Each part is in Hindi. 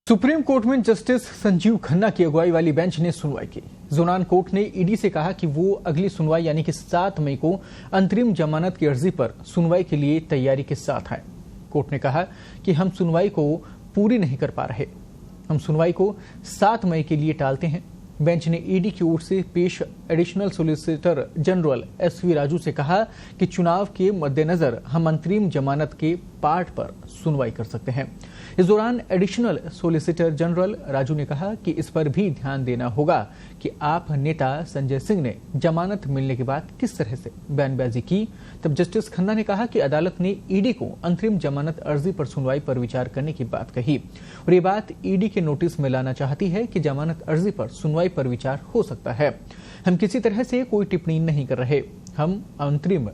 सुप्रीम कोर्ट में जस्टिस संजीव खन्ना की अगुवाई वाली बेंच ने सुनवाई की। जोनान कोर्ट ने ईडी से कहा कि वो अगली सुनवाई यानी कि 7 मई को अंतरिम जमानत की अर्जी पर सुनवाई के लिए तैयारी के साथ आए। कोर्ट ने कहा कि हम सुनवाई को पूरी नहीं कर पा रहे, हम सुनवाई को 7 मई के लिए टालते हैं। बेंच ने ईडी की ओर से पेश additional solicitor general SV Raju से कहा कि चुनाव के मद्देनजर हम अंतरिम जमानत के पार्ट पर सुनवाई कर सकते हैं। इस दौरान एडिशनल सोलिसिटर जनरल राजू ने कहा कि इस पर भी ध्यान देना होगा कि आप नेता संजय सिंह ने जमानत मिलने के बाद किस तरह से बयानबाजी की। तब जस्टिस खन्ना ने कहा कि अदालत ने ईडी को अंतरिम जमानत अर्जी पर सुनवाई पर विचार करने की बात कही और ये बात ईडी के नोटिस में लाना चाहती है कि जमानत अर्जी पर सुनवाई पर विचार हो सकता है। हम किसी तरह से कोई टिप्पणी नहीं कर रहे, हम अंतरिम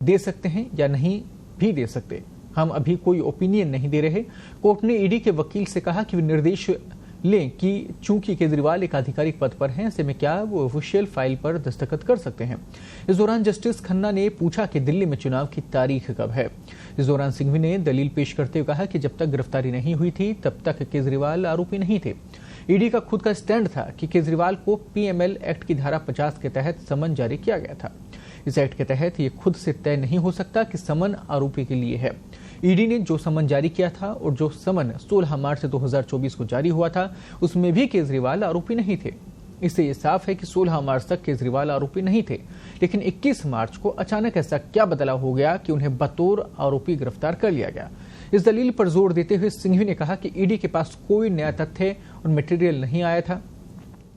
दे सकते हैं या नहीं भी दे सकते, हम अभी कोई ओपिनियन नहीं दे रहे। कोर्ट ने ईडी के वकील से कहा कि वे निर्देश लें कि चूंकि केजरीवाल एक आधिकारिक पद पर हैं, ऐसे में क्या वो ऑफिशियल फाइल पर दस्तखत कर सकते हैं। इस दौरान जस्टिस खन्ना ने पूछा कि दिल्ली में चुनाव की तारीख कब है। इस दौरान सिंघवी ने दलील पेश करते हुए कहा कि जब तक गिरफ्तारी नहीं हुई थी तब तक केजरीवाल आरोपी नहीं थे। ईडी का खुद का स्टैंड था कि केजरीवाल को पीएमएल एक्ट की धारा 50 के तहत समन जारी किया गया था। इस एक्ट के तहत ये खुद से तय नहीं हो सकता कि समन आरोपी के लिए है। ईडी ने जो समन जारी किया था और जो समन 16 मार्च 2024 को जारी हुआ था उसमें भी केजरीवाल आरोपी नहीं थे। इससे ये साफ है कि 16 मार्च तक केजरीवाल आरोपी नहीं थे, लेकिन 21 मार्च को अचानक ऐसा क्या बदलाव हो गया कि उन्हें बतौर आरोपी गिरफ्तार कर लिया गया। इस दलील पर जोर देते हुए सिंघवी ने कहा कि ईडी के पास कोई नया तथ्य और मटेरियल नहीं आया था।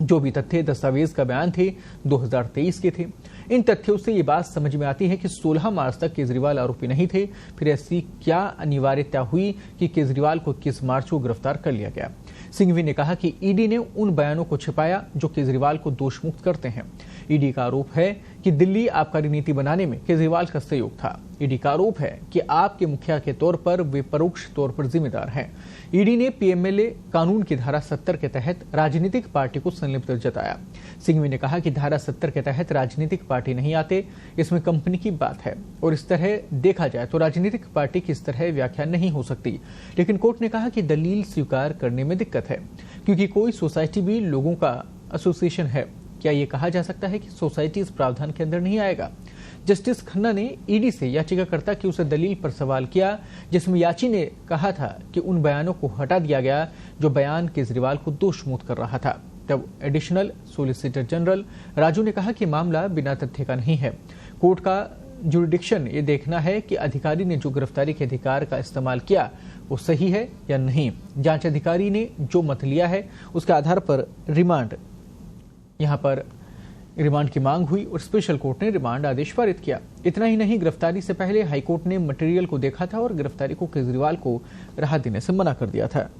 जो भी तथ्य दस्तावेज का बयान थे 2023 के थे। इन तथ्यों से ये बात समझ में आती है कि 16 मार्च तक केजरीवाल आरोपी नहीं थे। फिर ऐसी क्या अनिवार्यता हुई कि केजरीवाल को 21 मार्च को गिरफ्तार कर लिया गया। सिंघवी ने कहा कि ईडी ने उन बयानों को छिपाया जो केजरीवाल को दोषमुक्त करते हैं। ईडी का आरोप है कि दिल्ली आबकारी नीति बनाने में केजरीवाल का सहयोग था। ईडी का आरोप है कि आपके मुखिया के तौर पर वे परोक्ष तौर पर जिम्मेदार हैं। ईडी ने पीएमएलए कानून की धारा 70 के तहत राजनीतिक पार्टी को संलिप्त जताया। सिंघवी ने कहा कि धारा 70 के तहत राजनीतिक पार्टी नहीं आते, इसमें कंपनी की बात है और इस तरह देखा जाए तो राजनीतिक पार्टी की इस तरह व्याख्या नहीं हो सकती। लेकिन कोर्ट ने कहा कि दलील स्वीकार करने में दिक्कत है क्योंकि कोई सोसाइटी भी लोगों का एसोसिएशन है। क्या ये कहा जा सकता है कि सोसाइटी इस प्रावधान के अंदर नहीं आएगा। जस्टिस खन्ना ने ईडी से याचिकाकर्ता की उस दलील पर सवाल किया जिसमें याची ने कहा था कि उन बयानों को हटा दिया गया जो बयान केजरीवाल को दोषमुक्त कर रहा था। तब एडिशनल सोलिसिटर जनरल राजू ने कहा कि मामला बिना तथ्य का नहीं है। कोर्ट का जुरिडिक्शन ये देखना है कि अधिकारी ने जो गिरफ्तारी के अधिकार का इस्तेमाल किया वो सही है या नहीं। जांच अधिकारी ने जो मत लिया है उसके आधार पर रिमांड की मांग हुई और स्पेशल कोर्ट ने रिमांड आदेश पारित किया। इतना ही नहीं, गिरफ्तारी से पहले हाईकोर्ट ने मटेरियल को देखा था और गिरफ्तारी को केजरीवाल को राहत देने से मना कर दिया था।